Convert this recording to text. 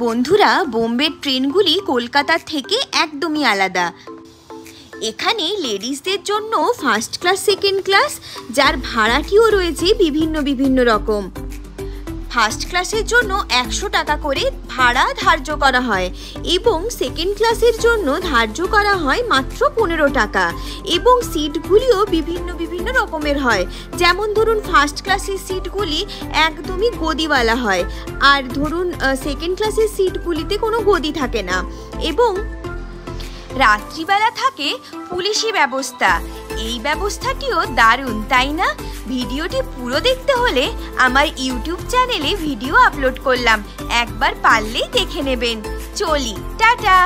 বন্ধুরা, বোম্বের ট্রেনগুলি কলকাতা থেকে একদমই আলাদা। এখানে লেডিসদের জন্য ফার্স্ট ক্লাস, সেকেন্ড ক্লাস, যার ভাড়াটিও রয়েছে বিভিন্ন রকম। ফার্স্ট ক্লাসের জন্য 100 টাকা করে ভাড়া ধার্য করা হয় এবং সেকেন্ড ক্লাসের জন্য ধার্য করা হয় মাত্র 15 টাকা। এবং সিটগুলিও বিভিন্ন রকমের হয়। যেমন ধরুন, ফার্স্ট ক্লাসের সিটগুলি একদমই গদিওয়ালা হয়, আর ধরুন সেকেন্ড ক্লাসের সিটগুলিতে কোনো গদি থাকে না। এবং রাত্রিবেলা থাকে পুলিশি ব্যবস্থা। এই ব্যবস্থাটিও দারুণ, তাই না? ভিডিওটি পুরো দেখতে হলে আমার ইউটিউব চ্যানেলে ভিডিও আপলোড করলাম, একবার পারলেই দেখে নেবেন। চলি, টাটা।